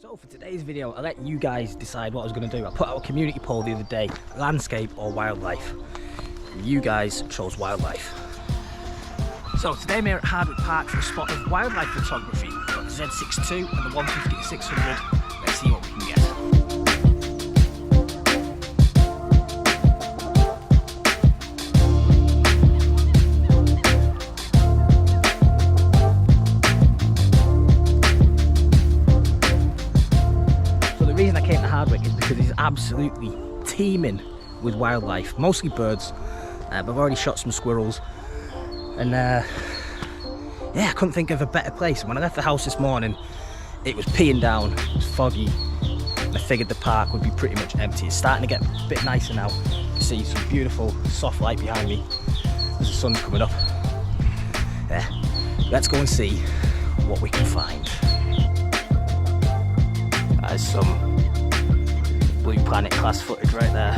So for today's video, I'll let you guys decide what I was going to do. I put out a community poll the other day, landscape or wildlife. You guys chose wildlife. So today I'm here at Hardwick Park for a spot of wildlife photography. We've got the Z6ii and the 150-600. Let's see what we can get. The reason I came to Hardwick is because it's absolutely teeming with wildlife, mostly birds, but I've already shot some squirrels, and yeah, I couldn't think of a better place. When I left the house this morning, it was peeing down, it was foggy, and I figured the park would be pretty much empty. It's starting to get a bit nicer now. You can see some beautiful soft light behind me as the sun's coming up. Yeah, let's go and see what we can find. There's some Blue Planet class footage right there.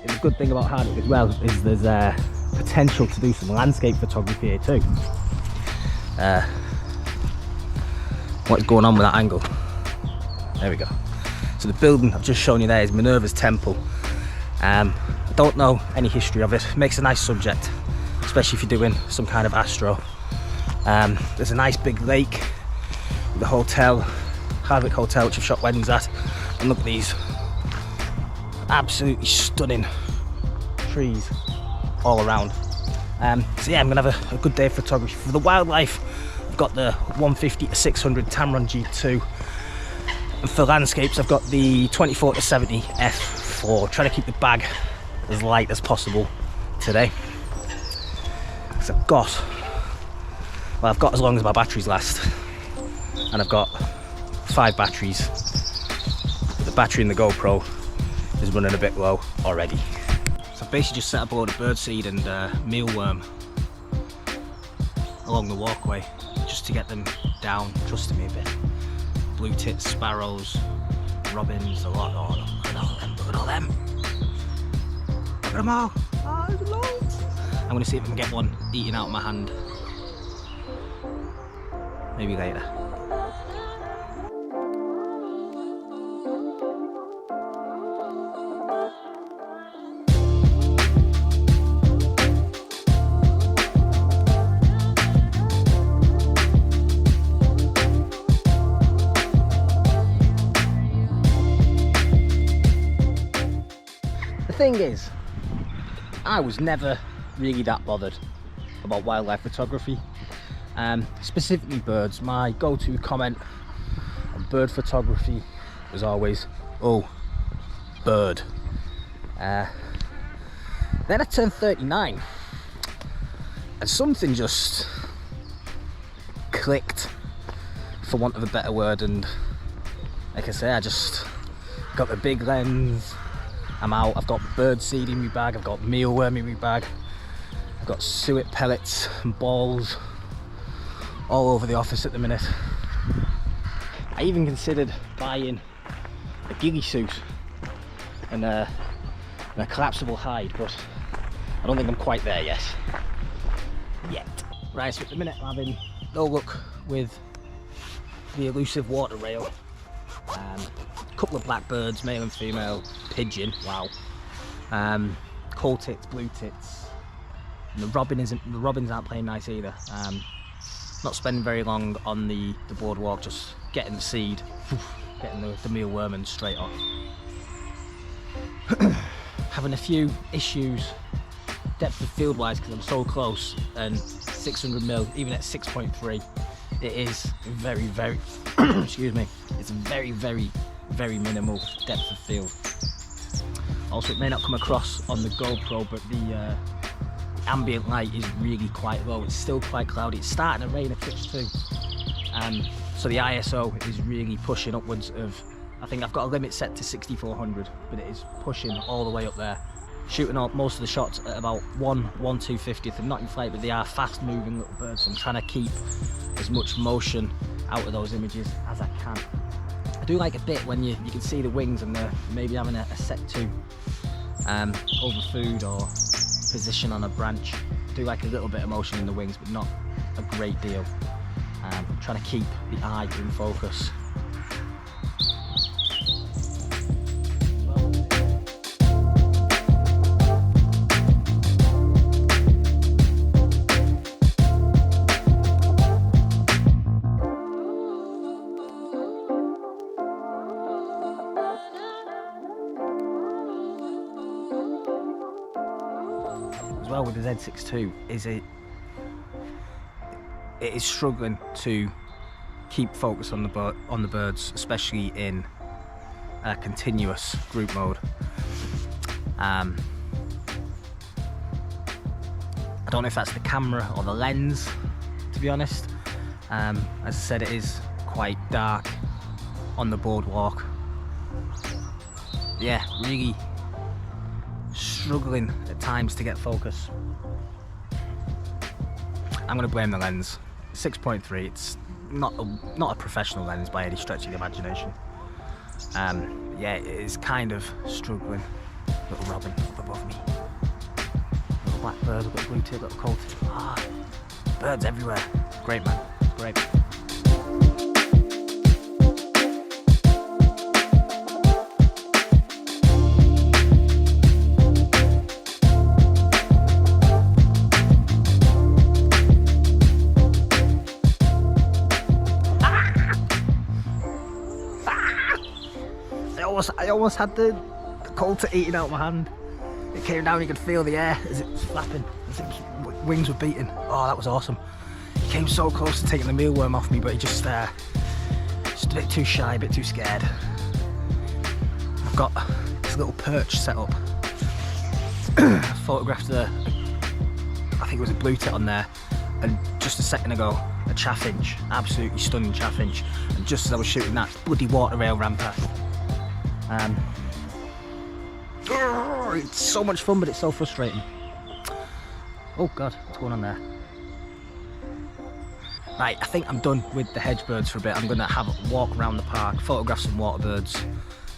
And the good thing about Hardwick as well is there's potential to do some landscape photography here too. What's going on with that angle? There we go. So the building I've just shown you there is Minerva's Temple. I don't know any history of it. Makes a nice subject, especially if you're doing some kind of astro. There's a nice big lake with a hotel, Hardwick Hotel, which I've shot weddings at. And look at these absolutely stunning trees all around. So yeah, I'm gonna have a good day of photography. For the wildlife, I've got the 150-600 Tamron G2. And for landscapes, I've got the 24-70 f4. Trying to keep the bag as light as possible today. Because I've got as long as my batteries last. And I've got 5 batteries. But the battery in the GoPro is running a bit low already. So I've basically just set up a load of birdseed and mealworm along the walkway just to get them down, trusting me a bit. Blue tits, sparrows, robins, a lot. Oh, look at all them, look at all them. Look at them all. Oh, there's loads. I'm going to see if I can get one eating out of my hand. Maybe later. The thing is, I was never really that bothered about wildlife photography, specifically birds. My go-to comment on bird photography was always, oh, bird. Then I turned 39 and something just clicked, for want of a better word, and like I say, I just got the big lens. I'm out. I've got bird seed in my bag, I've got mealworm in my bag, I've got suet pellets and balls all over the office at the minute. I even considered buying a ghillie suit and a collapsible hide, but I don't think I'm quite there yet. Right, so at the minute I'm having no luck with the elusive water rail. Couple of blackbirds, male and female, pigeon, wow. Coal tits, blue tits, and the robins aren't playing nice either. Not spending very long on the boardwalk, just getting the seed, getting the mealworm and straight off. Having a few issues depth of field wise because I'm so close, and 600mm, even at 6.3, it is very, very, excuse me, it's very, very, very minimal depth of field. Also, it may not come across on the GoPro, but the ambient light is really quite low. It's still quite cloudy. It's starting to rain a touch too. So the ISO is really pushing upwards of, I think I've got a limit set to 6400, but it is pushing all the way up there. Shooting up most of the shots at about 1/250th, and not in flight, but they are fast moving little birds. So I'm trying to keep as much motion out of those images as I can. do like a bit when you can see the wings and they're maybe having a set to over food or position on a branch. Do like a little bit of motion in the wings, but not a great deal. Trying to keep the eye in focus. As well with the Z6ii is it is struggling to keep focus on the birds, especially in a continuous group mode. I don't know if that's the camera or the lens, to be honest. As I said, it is quite dark on the boardwalk. Yeah, really struggling at times to get focus. I'm going to blame the lens. 6.3, it's not a professional lens by any stretch of the imagination. Yeah, it is kind of struggling. Little robin up above me. Little blackbird, little blue tit, little colt. Ah, birds everywhere. Great, man. Great. I almost had the coulter eating out my hand. It came down, you could feel the air as it was flapping, as its wings were beating. Oh, that was awesome. He came so close to taking the mealworm off me, but he just a bit too shy, a bit too scared. I've got this little perch set up. I photographed I think it was a blue tit on there, and just a second ago, a chaffinch, absolutely stunning chaffinch. And just as I was shooting that, bloody water rail ran past. It's so much fun, but it's so frustrating. Oh god, what's going on there? Right, I think I'm done with the hedge birds for a bit. I'm going to have a walk around the park, photograph some water birds,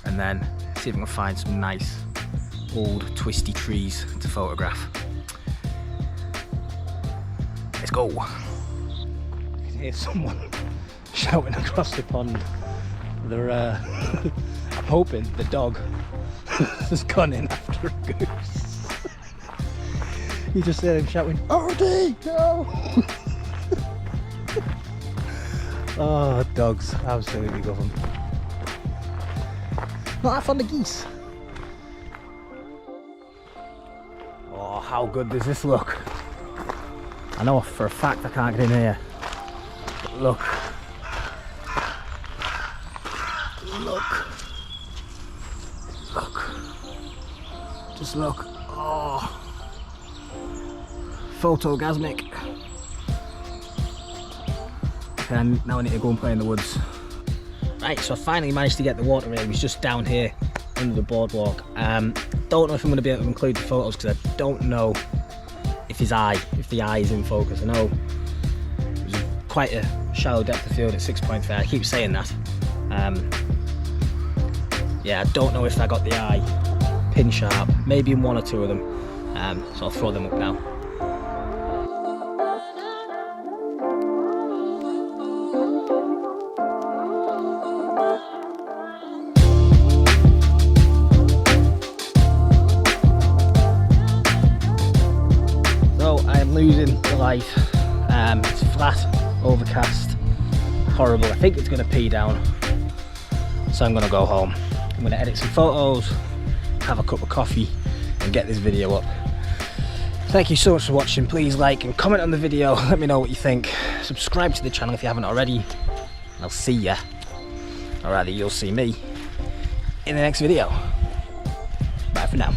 and then see if I can find some nice old twisty trees to photograph. Let's go. I can hear someone shouting across the pond. They're I'm hoping the dog has gone in after a goose. You just hear him shouting, "Artie, no!" Oh, dogs, absolutely love them. Not that fond of geese. Oh, how good does this look? I know for a fact I can't get in here. But look. Look. Look. Just look. Oh. Photogasmic. And now I need to go and play in the woods. Right, so I finally managed to get the water rail. It was just down here under the boardwalk. Don't know if I'm going to be able to include the photos because I don't know if the eye is in focus. I know it was quite a shallow depth of field at 6.3. I keep saying that. Yeah, I don't know if I got the eye pin sharp. Maybe in one or two of them. So I'll throw them up now. Losing the light. It's flat, overcast, horrible. I think it's going to pee down, so I'm going to go home. I'm going to edit some photos, have a cup of coffee, and get this video up. Thank you so much for watching. Please like and comment on the video. Let me know what you think. Subscribe to the channel if you haven't already. I'll see ya, or rather you'll see me, in the next video. Bye for now.